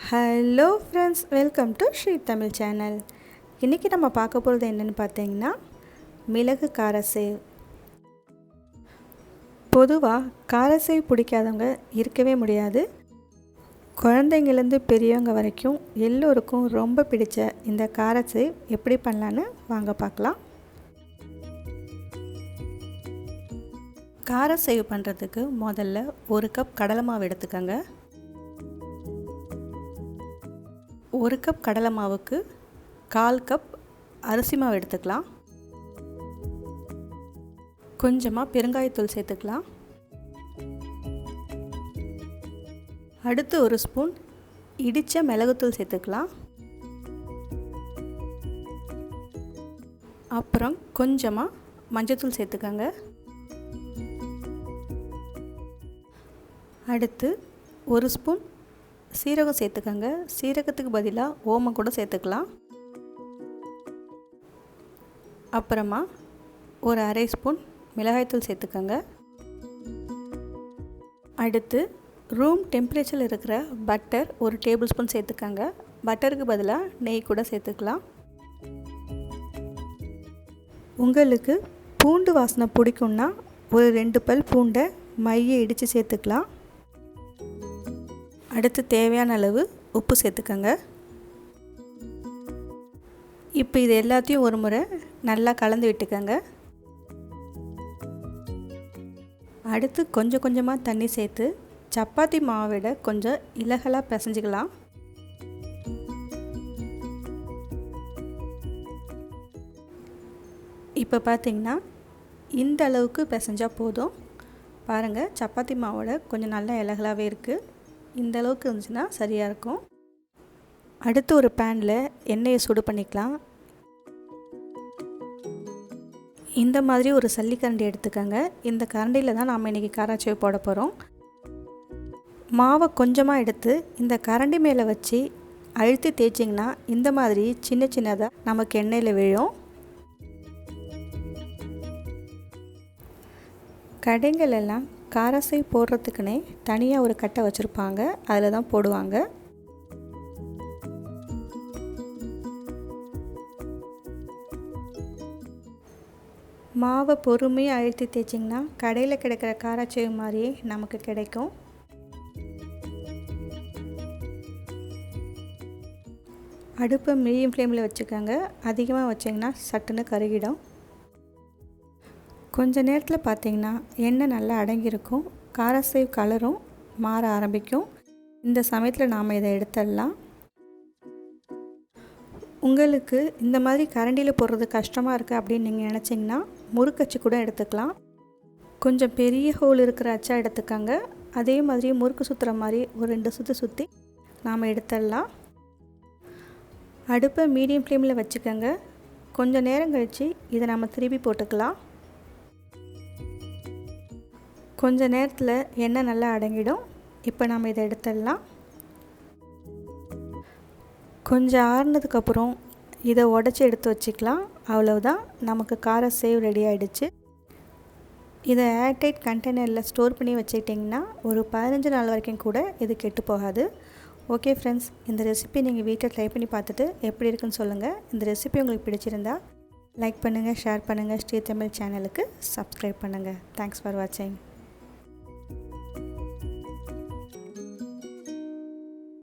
Hello friends, welcome to Sri Tamil channel. இன்றைக்கி நம்ம பார்க்க போகிறது என்னென்னு பார்த்தீங்கன்னா மிளகு காரசேவ். பொதுவாக காரசேவ் பிடிக்காதவங்க இருக்கவே முடியாது. குழந்தைங்கலேருந்து பெரியவங்க வரைக்கும் எல்லோருக்கும் ரொம்ப பிடிச்ச இந்த காரசேவ் எப்படி பண்ணலான்னு வாங்க பார்க்கலாம். காரசேவ் பண்ணுறதுக்கு முதல்ல 1 கப் கடலை மாவு எடுத்துக்கோங்க. 1 கப் கடலை மாவுக்கு 1/4 கப் அரிசி மாவு எடுத்துக்கலாம். கொஞ்சமாக பெருங்காயத்தூள் சேர்த்துக்கலாம். அடுத்து 1 ஸ்பூன் இடித்த மிளகுத்தூள் சேர்த்துக்கலாம். அப்புறம் கொஞ்சமாக மஞ்சத்தூள் சேர்த்துக்கோங்க. அடுத்து 1 ஸ்பூன் சீரகம் சேர்த்துக்கோங்க. சீரகத்துக்கு பதிலாக ஓமம் கூட சேர்த்துக்கலாம். அப்புறமா ஒரு 1/2 ஸ்பூன் மிளகாய்த்தூள் சேர்த்துக்கோங்க. அடுத்து ரூம் டெம்பரேச்சரில் இருக்கிற பட்டர் 1 டேபிள் ஸ்பூன் சேர்த்துக்கோங்க. பட்டருக்கு பதிலாக நெய் கூட சேர்த்துக்கலாம். உங்களுக்கு பூண்டு வாசனை பிடிக்கும்னா ஒரு 2 பல் பூண்டை மையை இடித்து சேர்த்துக்கலாம். அடுத்து தேவையான அளவு உப்பு சேர்த்துக்கோங்க. இப்போ இது எல்லாத்தையும் ஒரு முறை நல்லா கலந்து விட்டுக்கோங்க. அடுத்து கொஞ்சம் கொஞ்சமாக தண்ணி சேர்த்து சப்பாத்தி மாவை விட கொஞ்சம் இலகலாக பிசைஞ்சிக்கலாம். இப்போ பார்த்திங்கன்னா இந்த அளவுக்கு பிசைஞ்சால் போதும். பாருங்கள், சப்பாத்தி மாவோட கொஞ்சம் நல்லா இலகலாகவே இருக்குது. இந்த அளவுக்கு இருந்துச்சுன்னா சரியாக இருக்கும். அடுத்து ஒரு பேனில் எண்ணெயை சூடு பண்ணிக்கலாம். இந்த மாதிரி ஒரு சல்லிக்கரண்டி எடுத்துக்கோங்க. இந்த கரண்டியில் தான் நாம் இன்றைக்கி காராச்சேவ் போட போகிறோம். மாவை கொஞ்சமாக எடுத்து இந்த கரண்டி மேலே வச்சு அழுத்தி தேய்ச்சிங்கன்னா இந்த மாதிரி சின்ன சின்னதாக நமக்கு எண்ணெயில் விழும். கடைகள் எல்லாம் காரசேவ் போடுறதுக்குன்னே தனியாக ஒரு கட்டை வச்சுருப்பாங்க. அதில் தான் போடுவாங்க. மாவை பொறுமையாக அழுத்தி தேய்ச்சிங்கன்னா கடையில் கிடைக்கிற காராச்சேவ் மாதிரியே நமக்கு கிடைக்கும். அடுப்பை மீடியம் ஃப்ளேமில் வச்சுக்கோங்க. அதிகமாக வச்சிங்கன்னா சட்டுன்னு கருகிடும். கொஞ்ச நேரத்தில் பார்த்திங்கன்னா எண்ணெய் நல்லா அடங்கியிருக்கும். காரசேவ் கலரும் மாற ஆரம்பிக்கும். இந்த சமயத்தில் நாம் இதை எடுத்துடலாம். உங்களுக்கு இந்த மாதிரி கரண்டியில் போடுறது கஷ்டமாக இருக்குது அப்படின்னு நீங்கள் நினச்சிங்கன்னா முறுக்கச்சு கூட எடுத்துக்கலாம். கொஞ்சம் பெரிய ஹோல் இருக்கிற அச்சா எடுத்துக்கோங்க. அதே மாதிரி முறுக்கு சுற்றுற மாதிரி ஒரு 2 சுற்று சுற்றி நாம் எடுத்துடலாம். அடுப்பை மீடியம் ஃப்ளேமில் வச்சுக்கோங்க. கொஞ்சம் நேரம் கழித்து இதை நம்ம திருப்பி போட்டுக்கலாம். கொஞ்ச நேரத்தில் எண்ணெய் நல்லா அடங்கிடும். இப்போ நம்ம இதை எடுத்துடலாம். கொஞ்சம் ஆறுனதுக்கப்புறம் இதை உடச்சி எடுத்து வச்சுக்கலாம். அவ்வளவுதான், நமக்கு காரசேவ் ரெடி ஆகிடுச்சு. இதை ஏர்டைட் கண்டெய்னரில் ஸ்டோர் பண்ணி வச்சுக்கிட்டிங்கன்னா ஒரு 15 நாள் வரைக்கும் கூட இது கெட்டு போகாது. ஓகே ஃப்ரெண்ட்ஸ், இந்த ரெசிபி நீங்கள் வீட்டில் ட்ரை பண்ணி பார்த்துட்டு எப்படி இருக்குன்னு சொல்லுங்கள். இந்த ரெசிபி உங்களுக்கு பிடிச்சிருந்தா லைக் பண்ணுங்கள், ஷேர் பண்ணுங்கள். ஸ்ரீ தமிழ் சேனலுக்கு சப்ஸ்கிரைப் பண்ணுங்கள். தேங்க்ஸ் ஃபார் வாட்சிங்.